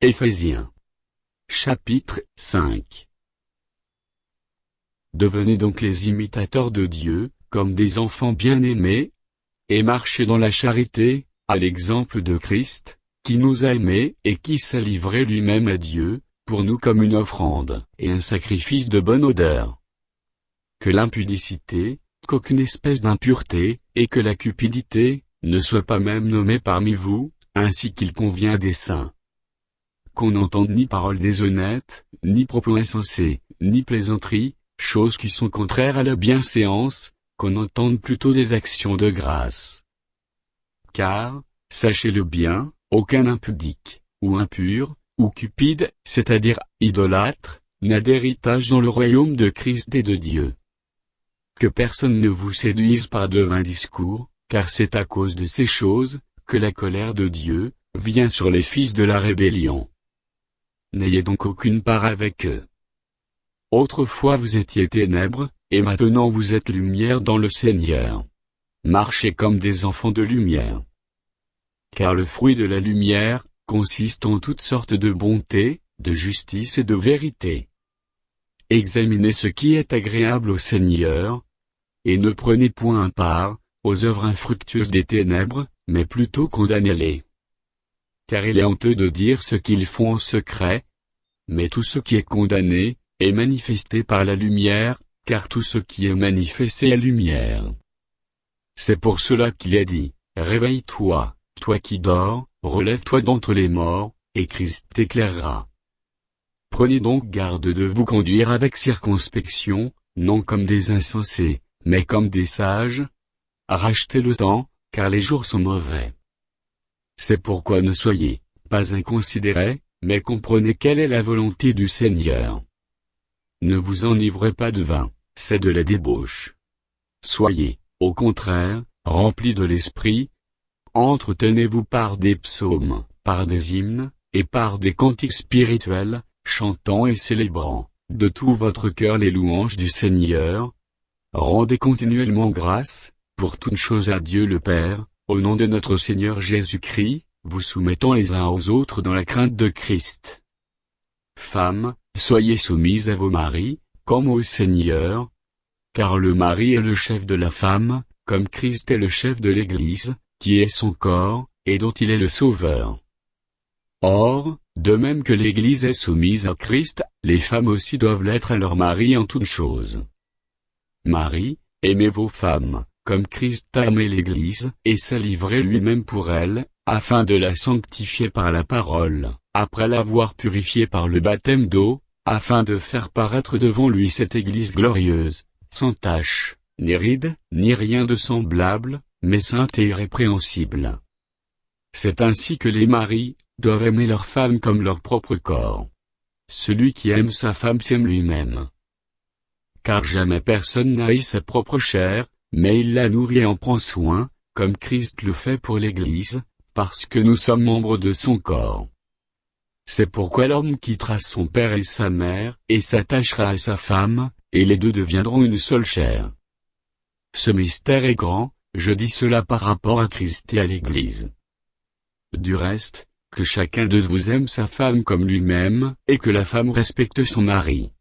Éphésiens. Chapitre 5. Devenez donc les imitateurs de Dieu, comme des enfants bien-aimés, et marchez dans la charité, à l'exemple de Christ, qui nous a aimés et qui s'est livré lui-même à Dieu, pour nous comme une offrande et un sacrifice de bonne odeur. Que l'impudicité, qu'aucune espèce d'impureté, et que la cupidité, ne soit pas même nommée parmi vous, ainsi qu'il convient à des saints. Qu'on n'entende ni paroles déshonnêtes, ni propos insensés, ni plaisanteries, choses qui sont contraires à la bienséance, qu'on entende plutôt des actions de grâce. Car, sachez-le bien, aucun impudique, ou impur, ou cupide, c'est-à-dire idolâtre, n'a d'héritage dans le royaume de Christ et de Dieu. Que personne ne vous séduise par de vains discours, car c'est à cause de ces choses, que la colère de Dieu vient sur les fils de la rébellion. N'ayez donc aucune part avec eux. Autrefois vous étiez ténèbres, et maintenant vous êtes lumière dans le Seigneur. Marchez comme des enfants de lumière. Car le fruit de la lumière consiste en toutes sortes de bonté, de justice et de vérité. Examinez ce qui est agréable au Seigneur, et ne prenez point part aux œuvres infructueuses des ténèbres, mais plutôt condamnez-les. Car il est honteux de dire ce qu'ils font en secret, mais tout ce qui est condamné est manifesté par la lumière, car tout ce qui est manifesté est lumière. C'est pour cela qu'il est dit, réveille-toi, toi qui dors, relève-toi d'entre les morts, et Christ t'éclairera. Prenez donc garde de vous conduire avec circonspection, non comme des insensés, mais comme des sages. Rachetez le temps, car les jours sont mauvais. C'est pourquoi ne soyez pas inconsidérés, mais comprenez quelle est la volonté du Seigneur. Ne vous enivrez pas de vin, c'est de la débauche. Soyez, au contraire, remplis de l'esprit. Entretenez-vous par des psaumes, par des hymnes, et par des cantiques spirituels, chantant et célébrant, de tout votre cœur les louanges du Seigneur. Rendez continuellement grâce, pour toutes choses à Dieu le Père, au nom de notre Seigneur Jésus-Christ, vous soumettant les uns aux autres dans la crainte de Christ. Femmes, soyez soumises à vos maris, comme au Seigneur. Car le mari est le chef de la femme, comme Christ est le chef de l'Église, qui est son corps, et dont il est le Sauveur. Or, de même que l'Église est soumise à Christ, les femmes aussi doivent l'être à leur mari en toutes choses. Maris, aimez vos femmes, comme Christ a aimé l'Église, et s'est livré lui-même pour elle, afin de la sanctifier par la parole, après l'avoir purifiée par le baptême d'eau, afin de faire paraître devant lui cette Église glorieuse, sans tache, ni ride, ni rien de semblable, mais sainte et irrépréhensible. C'est ainsi que les maris doivent aimer leur femme comme leur propre corps. Celui qui aime sa femme s'aime lui-même. Car jamais personne n'a haï sa propre chair, mais il la nourrit et en prend soin, comme Christ le fait pour l'Église, parce que nous sommes membres de son corps. C'est pourquoi l'homme quittera son père et sa mère, et s'attachera à sa femme, et les deux deviendront une seule chair. Ce mystère est grand, je dis cela par rapport à Christ et à l'Église. Du reste, que chacun de vous aime sa femme comme lui-même, et que la femme respecte son mari.